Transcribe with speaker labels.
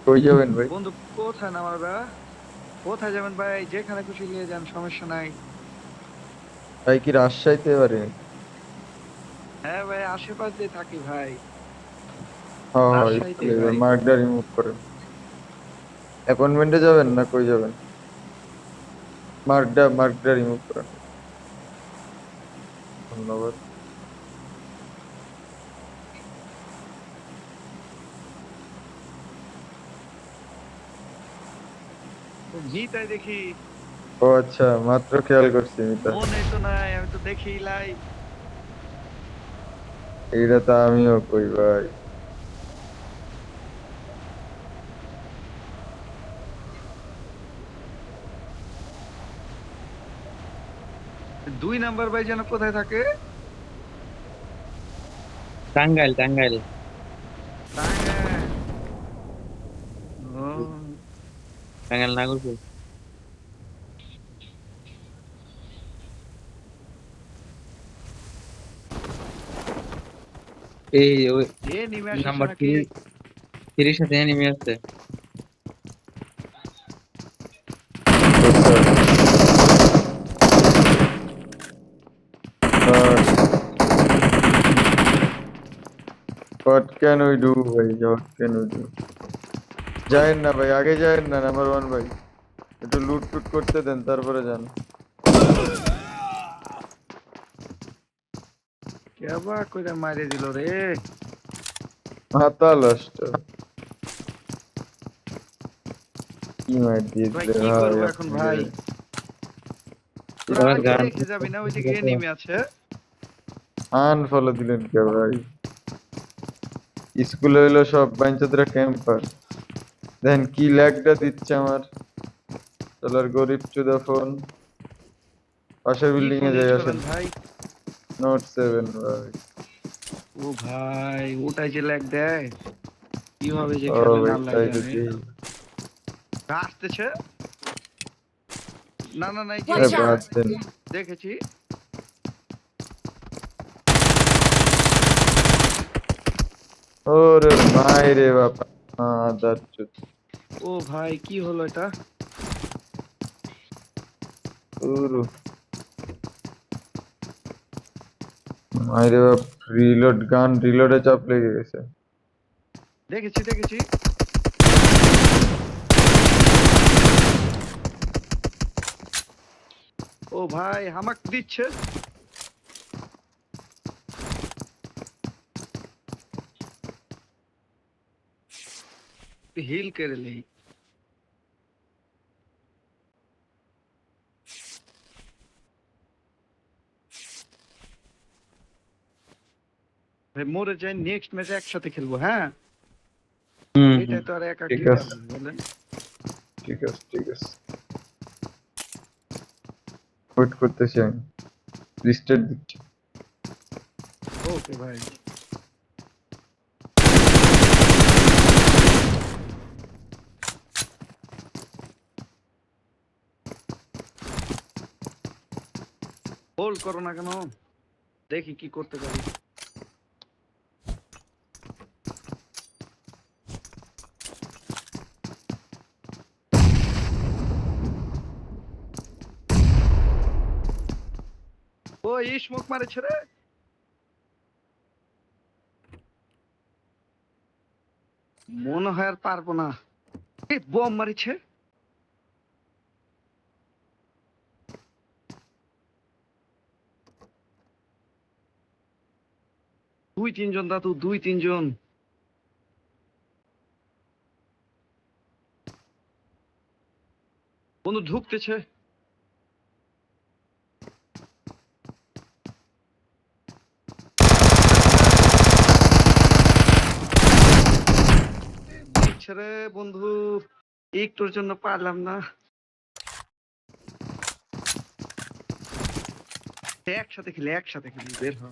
Speaker 1: কই যাবেন ভাই?
Speaker 2: বন্ধু কোথায় নামাবা? কোথায় যাবেন ভাই? যেখানে খুশি নিয়ে যান, সমস্যা নাই।
Speaker 1: ভাই কি রাজশাহীতে পারে?
Speaker 2: হ্যাঁ ভাই, আশেপাশ দিয়ে থাকি ভাই।
Speaker 1: হ্যাঁ হ্যাঁ,
Speaker 2: রাজশাহীতেই
Speaker 1: স্কুলে
Speaker 2: ভাই।
Speaker 1: মার্কটা রিমুভ করেন। অ্যাপয়েন্টমেন্টে যাবেন না কই যাবেন? মার্কটা রিমুভ করেন। ধন্যবাদ।
Speaker 2: মিতাই দেখি।
Speaker 1: ও আচ্ছা, মাত্র খেয়াল করছি মিতা।
Speaker 2: মনে তো নাই, আমি তো দেখি লাই।
Speaker 1: এইটা তো আমিও কই ভাই।
Speaker 2: দুই নাম্বার ভাই যেন কোথায় থাকে?
Speaker 3: টাঙ্গাইল টাঙ্গাইল।
Speaker 2: টাঙ্গাইল। ও,
Speaker 3: টাঙ্গাইল নাগরপুর। এই ওই
Speaker 2: এ নেমে আসিস
Speaker 3: নাম্বার
Speaker 2: নাকি?
Speaker 3: থ্রি, থ্রির সাথে নেমে আসছে।
Speaker 1: What can we do ভাই? What can we do? যায়েন না ভাই, আগে যায়েন না নাম্বার ওয়ান ভাই। একটু লুট টুট করতে দেন তারপরে যান।
Speaker 2: কেবা কইরা মারে দিল রে।
Speaker 1: হাতা লষ্ট। কি মার দিয়ে
Speaker 2: ভাই
Speaker 1: দিলে
Speaker 2: কি
Speaker 1: ভাই
Speaker 2: করবো এখন
Speaker 1: আপনাকে?
Speaker 2: ভাই? তোরা
Speaker 3: ওরা
Speaker 2: আগে
Speaker 3: গান
Speaker 2: রেখে যাবি না? ওইদিকে নেমে আছে।
Speaker 1: আনফলো দিলেন কে ভাই? স্কুলে হইলো সব বাঞ্চাতরা ক্যাম্পার। দেখেন কি ল্যাগটা দিচ্ছে আমার। চলার গরিব চুদা ফোন। পাশের
Speaker 2: কি
Speaker 1: বিল্ডিং
Speaker 2: ফোন
Speaker 1: এ
Speaker 2: ইউজ
Speaker 1: যাই আসেন।
Speaker 2: করেন ভাই?
Speaker 1: নোট 7 ভাই।
Speaker 2: ও ভাই, ওটাই যে ল্যাগ দেয়। কিভাবে যে
Speaker 1: ও
Speaker 2: খেলেন
Speaker 1: ভাই
Speaker 2: আল্লাহ
Speaker 1: তাই তো
Speaker 2: জানে।
Speaker 1: দিই।
Speaker 2: আসতেছে। না না নাই, যে
Speaker 1: আরে
Speaker 4: Watch
Speaker 2: এখানে
Speaker 4: out!
Speaker 1: বাদ দেন।
Speaker 2: দেখেছি।
Speaker 1: ওরে ভাই রে বাবা। আদার চুদ।
Speaker 2: ও ভাই, কি হলো এটা?
Speaker 1: ওরে ভাই রে বাপ। রিলোডে চাপ লেগে গেছে।
Speaker 2: দেখেছি দেখেছি। ও ভাই, হামাক দিচ্ছে। হিল করে লেই। ভাই মরে যাই, নেক্সট ম্যাচে একসাথে খেলবো, হ্যাঁ?
Speaker 3: হুম
Speaker 2: এটা
Speaker 3: হুম।
Speaker 2: তো আর একা
Speaker 1: ঠিক
Speaker 2: কি
Speaker 1: আছে
Speaker 2: পারবো বলেন?
Speaker 1: ঠিক আছে ঠিক আছে। ওয়েট করতেছি আমি। রিস্টার্ট দিচ্ছি।
Speaker 2: ওকে ভাই। হোল্ড করো না কেন? দেখি কি করতে পারি। ও স্মোক মারেছে রে। মনে হয় আর পারবো না। বম মারিছে। দুই তিনজন দাদু, দুই তিনজন। বন্ধু ঢুকতেছে। দিচ্ছে রে বন্ধু। একটুর জন্য পারলাম না। একসাথে খেলি, একসাথে খেলি, বের হ।